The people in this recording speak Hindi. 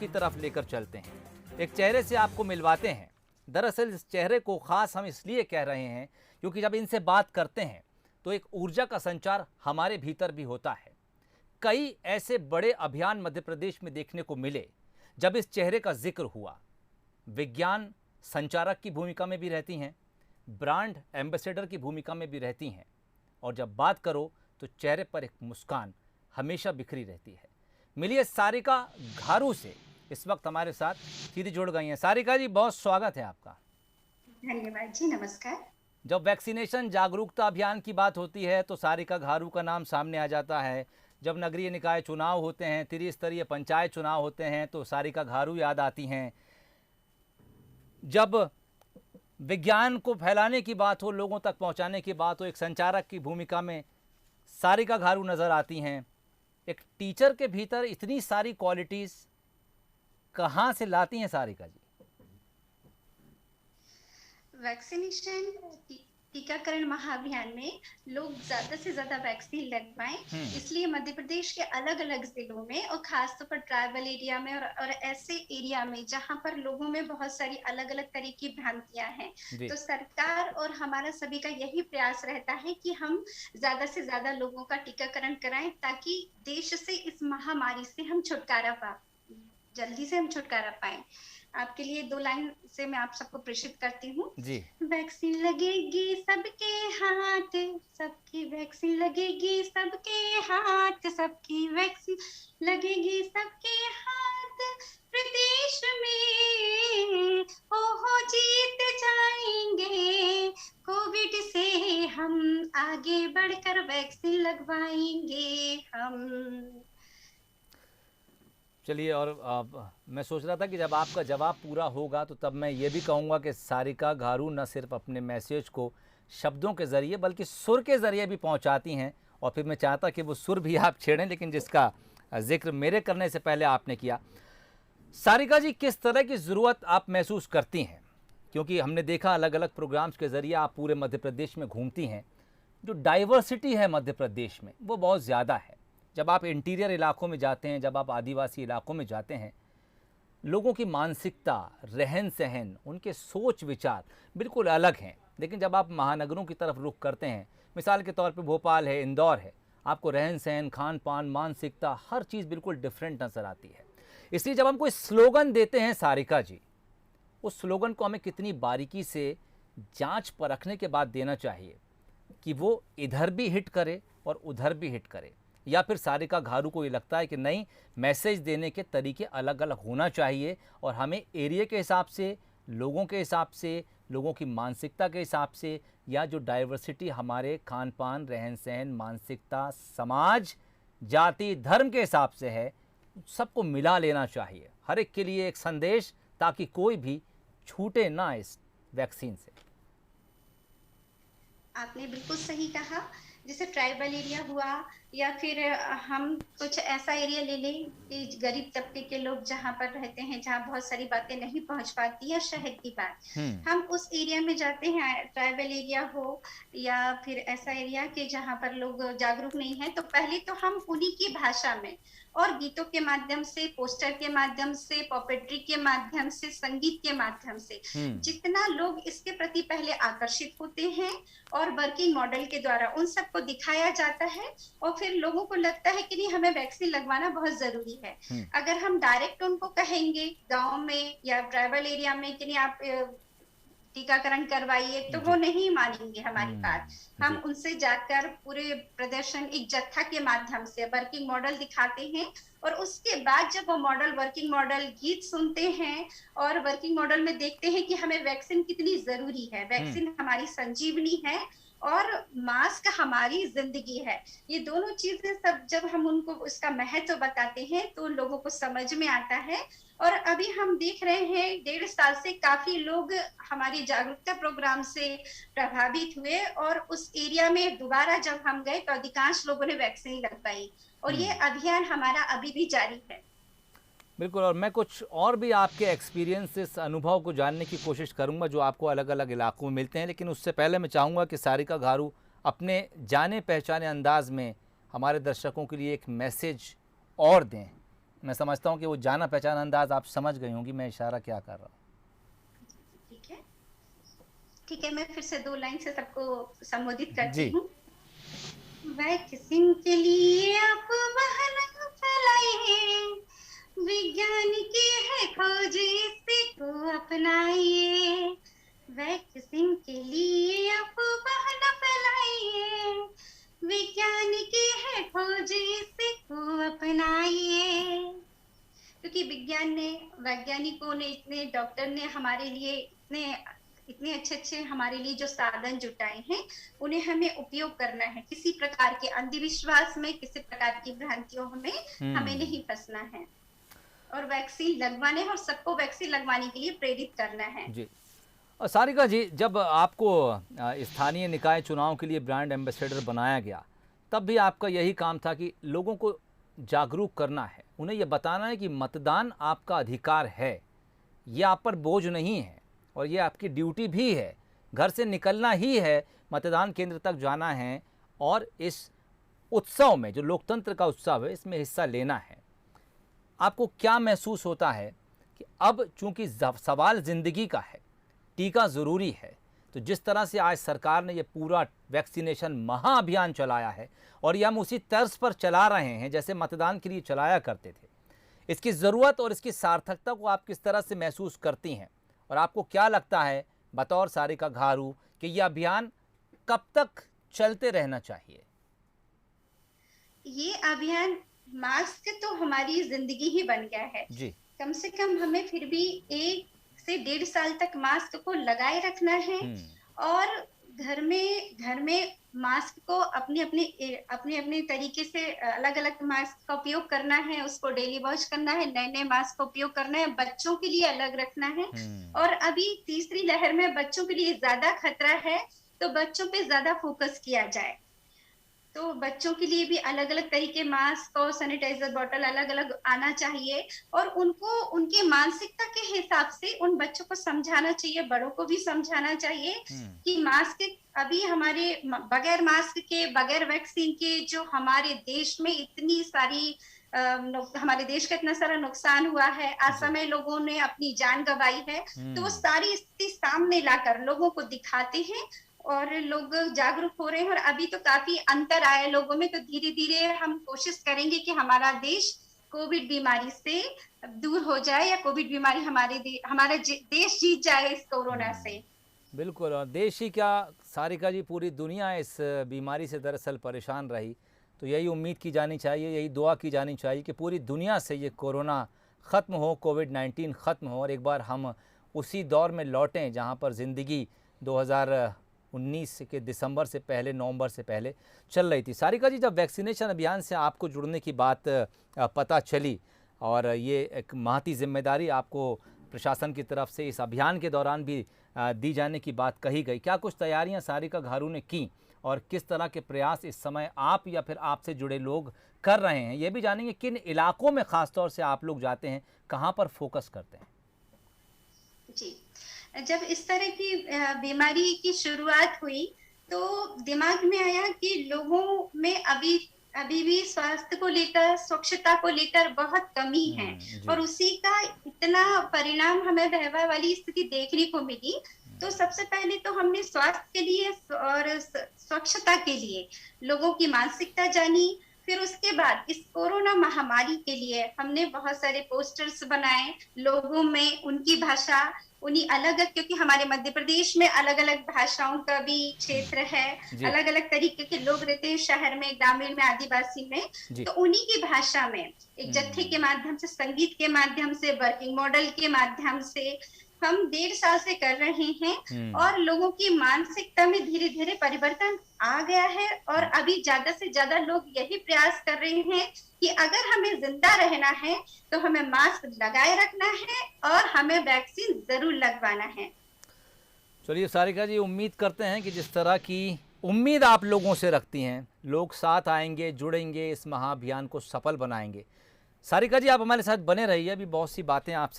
की तरफ लेकर चलते हैं, एक चेहरे से आपको मिलवाते हैं। दरअसल इस चेहरे को खास हम इसलिए कह रहे हैं क्योंकि जब इनसे बात करते हैं तो एक ऊर्जा का संचार हमारे भीतर भी होता है। कई ऐसे बड़े अभियान मध्य प्रदेश में देखने को मिले जब इस चेहरे का जिक्र हुआ। विज्ञान संचारक की भूमिका में भी रहती हैं, ब्रांड एम्बेसडर की भूमिका में भी रहती हैं, और जब बात करो तो चेहरे पर एक मुस्कान हमेशा बिखरी रहती है। मिलिए सारिका घारू से, इस वक्त हमारे साथ सीधे जुड़ गई हैं। सारिका जी, बहुत स्वागत है आपका। धन्यवाद जी, नमस्कार। जब वैक्सीनेशन जागरूकता अभियान की बात होती है तो सारिका घारू का नाम सामने आ जाता है। जब नगरीय निकाय चुनाव होते हैं, त्रिस्तरीय पंचायत चुनाव होते हैं तो सारिका घारू याद आती हैं। जब विज्ञान को फैलाने की बात हो, लोगों तक पहुंचाने की बात हो, एक संचारक की भूमिका में सारिका घारू नज़र आती हैं। एक टीचर के भीतर इतनी सारी क्वालिटीज़ कहाँ से लाती हैं सारिका जी? वैक्सीनेशन टीकाकरण महाअभियान में लोग ज्यादा से ज्यादा वैक्सीन लगवाएं, इसलिए मध्य प्रदेश के अलग अलग जिलों में और खासतौर पर ट्राइबल एरिया में और ऐसे एरिया में जहां पर लोगों में बहुत सारी अलग अलग तरह की भ्रांतियां हैं, तो सरकार और हमारा सभी का यही प्रयास रहता है कि हम ज्यादा से ज्यादा लोगों का टीकाकरण कराएं ताकि देश से इस महामारी से हम जल्दी से हम छुटकारा पाएं। आपके लिए 2 लाइन से मैं आप सबको प्रेषित करती हूँ। वैक्सीन लगेगी सबके हाथ, सबकी वैक्सीन लगेगी सबके हाथ, सबकी वैक्सीन लगेगी सबके हाथ, प्रदेश में हो जीत जाएंगे, कोविड से हम आगे बढ़कर वैक्सीन लगवाएंगे हम। चलिए, और मैं सोच रहा था कि जब आपका जवाब पूरा होगा तो तब मैं ये भी कहूँगा कि सारिका घारू न सिर्फ अपने मैसेज को शब्दों के ज़रिए बल्कि सुर के ज़रिए भी पहुँचाती हैं, और फिर मैं चाहता कि वो सुर भी आप छेड़ें, लेकिन जिसका जिक्र मेरे करने से पहले आपने किया। सारिका जी, किस तरह की ज़रूरत आप महसूस करती हैं? क्योंकि हमने देखा अलग अलग प्रोग्राम्स के ज़रिए आप पूरे मध्य प्रदेश में घूमती हैं। जो डाइवर्सिटी है मध्य प्रदेश में वो बहुत ज़्यादा है। जब आप इंटीरियर इलाकों में जाते हैं, जब आप आदिवासी इलाकों में जाते हैं, लोगों की मानसिकता, रहन सहन, उनके सोच विचार बिल्कुल अलग हैं। लेकिन जब आप महानगरों की तरफ रुख करते हैं, मिसाल के तौर पे भोपाल है, इंदौर है, आपको रहन सहन, खान पान, मानसिकता, हर चीज़ बिल्कुल डिफरेंट नज़र आती है। इसलिए जब हम कोई स्लोगन देते हैं सारिका जी, उस स्लोगन को हमें कितनी बारीकी से जांच परखने के बाद देना चाहिए कि वो इधर भी हिट करे और उधर भी हिट करे, या फिर सारिका घारू को ये लगता है कि नहीं, मैसेज देने के तरीके अलग अलग होना चाहिए और हमें एरिया के हिसाब से, लोगों के हिसाब से, लोगों की मानसिकता के हिसाब से, या जो डाइवर्सिटी हमारे खान पान, रहन सहन, मानसिकता, समाज, जाति, धर्म के हिसाब से है, सबको मिला लेना चाहिए, हर एक के लिए एक संदेश, ताकि कोई भी छूटे ना इस वैक्सीन से? आपने बिल्कुल सही कहा। जैसे ट्राइबल एरिया हुआ, या फिर हम कुछ ऐसा एरिया ले लें कि गरीब तबके के लोग जहाँ पर रहते हैं, जहाँ बहुत सारी बातें नहीं पहुँच पाती, या शहर की बात, हम उस एरिया में जाते हैं, ट्राइबल एरिया हो या फिर ऐसा एरिया कि जहाँ पर लोग जागरूक नहीं है, तो पहले तो हम उन्हीं की भाषा में और गीतों के माध्यम से, पोस्टर के माध्यम से, पॉपेट्री के माध्यम से, संगीत के माध्यम से जितना लोग इसके प्रति पहले आकर्षित होते हैं और वर्किंग मॉडल के द्वारा उन सबको दिखाया जाता है, और फिर लोगों को लगता है कि नहीं, हमें वैक्सीन लगवाना बहुत जरूरी है। अगर हम डायरेक्ट उनको कहेंगे गांव में या ट्राइबल एरिया में कि नहीं आप टीकाकरण करवाइए, तो वो नहीं मानेंगे हमारी बात। हम उनसे जाकर पूरे प्रदर्शन एक जत्था के माध्यम से वर्किंग मॉडल दिखाते हैं, और उसके बाद जब वो वर्किंग मॉडल गीत सुनते हैं और वर्किंग मॉडल में देखते हैं कि हमें वैक्सीन कितनी जरूरी है, वैक्सीन हमारी संजीवनी है और मास्क हमारी जिंदगी है, ये दोनों चीजें सब जब हम उनको उसका महत्व बताते हैं तो लोगों को समझ में आता है। और अभी हम देख रहे हैं 1.5 साल से काफी लोग हमारी जागरूकता प्रोग्राम से प्रभावित हुए, और उस एरिया में दोबारा जब हम गए तो अधिकांश लोगों ने वैक्सीन लगवाई, और ये अभियान हमारा अभी भी जारी है। बिल्कुल, और मैं कुछ और भी आपके एक्सपीरियंसेस, अनुभव को जानने की कोशिश करूंगा जो आपको अलग अलग इलाकों में मिलते हैं, लेकिन उससे पहले मैं चाहूँगा कि सारिका घारू अपने जाने पहचाने अंदाज में हमारे दर्शकों के लिए एक मैसेज और दें मैं समझता हूँ कि वो जाना पहचाना अंदाज आप समझ गई होंगी मैं इशारा क्या कर रहा हूँ। ठीक है, ठीक है, मैं फिर से 2 लाइन से सबको संबोधित करती जी। हूँ। वैक्सीन के लिए अफवाह न फैलाइए, विज्ञान की है खोज इसी को अपनाइए। वैक्सीन के लिए अफवाह न फैलाइए, विज्ञान की है खोज इसी को अपनाइए। क्योंकि विज्ञान ने, वैज्ञानिकों ने, इतने डॉक्टर ने हमारे लिए इतने इतने अच्छे-अच्छे हमारे लिए जो साधन जुटाए हैं, उन्हें हमें उपयोग करना है। किसी प्रकार के अंधविश्वास में, किसी प्रकार की भ्रांतियों में हमें हम्म। नहीं फंसना है और वैक्सीन लगवाने हैं और सबको वैक्सीन लगवाने के लिए प्रेरित करना है। जी। और सारिका जी, जब आपको स्थानीय निकाय चुनाव के लिए ब्रांड एम्बेसडर बनाया गया, तब भी आपका यही काम था कि लोगों को जागरूक करना है, उन्हें यह बताना है कि मतदान आपका अधिकार है, ये आप पर बोझ नहीं है और ये आपकी ड्यूटी भी है। घर से निकलना ही है, मतदान केंद्र तक जाना है और इस उत्सव में, जो लोकतंत्र का उत्सव है, इसमें हिस्सा लेना है। आपको क्या महसूस होता है कि अब चूंकि सवाल ज़िंदगी का है, टीका ज़रूरी है, तो जिस तरह से आज सरकार ने ये पूरा वैक्सीनेशन महाअभियान चलाया है और ये हम उसी तर्ज पर चला रहे हैं जैसे मतदान के लिए चलाया करते थे, इसकी ज़रूरत और इसकी सार्थकता को आप किस तरह से महसूस करती हैं और आपको क्या लगता है बतौर सारिका घारू कि यह अभियान कब तक चलते रहना चाहिए? ये अभियान, मास्क तो हमारी जिंदगी ही बन गया है। जी। कम से कम हमें फिर भी 1 से 1.5 साल तक मास्क को लगाए रखना है और घर में मास्क को अपने अपने तरीके से अलग-अलग मास्क का उपयोग करना है, उसको डेली वॉश करना है, नए-नए मास्क का उपयोग करना है, बच्चों के लिए अलग रखना है। और अभी तीसरी लहर में बच्चों के लिए ज्यादा खतरा है, तो बच्चों पे ज्यादा फोकस किया जाए। तो बच्चों के लिए भी अलग-अलग तरीके मास्क और सैनिटाइजर बॉटल अलग-अलग आना चाहिए और उनको उनकी मानसिकता के हिसाब से उन बच्चों को समझाना चाहिए, बड़ों को भी समझाना चाहिए कि मास्क अभी हमारे बगैर मास्क के, बगैर वैक्सीन के जो हमारे देश में इतनी सारी हमारे देश का इतना सारा नुकसान हुआ है, असमय लोगों ने अपनी जान गंवाई है, तो वो सारी स्थिति सामने लाकर लोगों को दिखाते हैं और लोग जागरूक हो रहे हैं और अभी तो काफी अंतर आया है लोगों में। तो धीरे-धीरे हम कोशिश करेंगे कि हमारा देश कोविड बीमारी से दूर हो जाए या कोविड बीमारी हमारा देश जीत जाए इस कोरोना से। बिल्कुल, और देश ही क्या सारिका जी, पूरी दुनिया इस बीमारी से दरअसल परेशान रही। तो यही उम्मीद की जानी चाहिए, यही दुआ की जानी चाहिए कि पूरी दुनिया से ये कोरोना ख़त्म हो, कोविड-19 ख़त्म हो और एक बार हम उसी दौर में लौटें जहाँ पर ज़िंदगी 2019 के दिसंबर से पहले, नवंबर से पहले चल रही थी। सारिका जी, जब वैक्सीनेशन अभियान से आपको जुड़ने की बात पता चली और ये एक महती जिम्मेदारी आपको प्रशासन की तरफ से इस अभियान के दौरान भी दी जाने की बात कही गई, क्या कुछ तैयारियां सारिका घारू ने की और किस तरह के प्रयास इस समय आप या फिर आपसे जुड़े लोग कर रहे हैं? ये भी जानेंगे किन इलाकों में ख़ास तौर से आप लोग जाते हैं, कहाँ पर फोकस करते हैं? जी, जब इस तरह की बीमारी की शुरुआत हुई तो दिमाग में आया कि लोगों में अभी भी स्वास्थ्य को लेकर, स्वच्छता को लेकर बहुत कमी है और उसी का इतना परिणाम हमें रहने वाली स्थिति देखने को मिली। तो सबसे पहले तो हमने स्वास्थ्य के लिए और स्वच्छता के लिए लोगों की मानसिकता जानी। फिर उसके बाद इस कोरोना महामारी के लिए हमने बहुत सारे पोस्टर्स बनाए, लोगों में उनकी भाषा, उन्हीं अलग, क्योंकि हमारे मध्य प्रदेश में अलग-अलग भाषाओं का भी क्षेत्र है, अलग-अलग तरीके के लोग रहते हैं, शहर में, ग्रामीण में, आदिवासी में। तो उन्हीं की भाषा में एक जत्थे के माध्यम से, संगीत के माध्यम से, वर्किंग मॉडल के माध्यम से हम 1.5 साल से कर रहे हैं और लोगों की मानसिकता में धीरे-धीरे परिवर्तन आ गया है और अभी ज्यादा से ज्यादा लोग यही प्रयास कर रहे हैं कि अगर हमें जिंदा रहना है तो हमें मास्क लगाए रखना है और हमें वैक्सीन जरूर लगवाना है। चलिए सारिका जी, उम्मीद करते हैं कि जिस तरह की उम्मीद आप लोगों से रखती हैं, लोग साथ आएंगे, जुड़ेंगे, इस महाअभियान को सफल बनाएंगे। सारिका जी, आप हमारे साथ बने रहिए, अभी बहुत सी बातें आपसे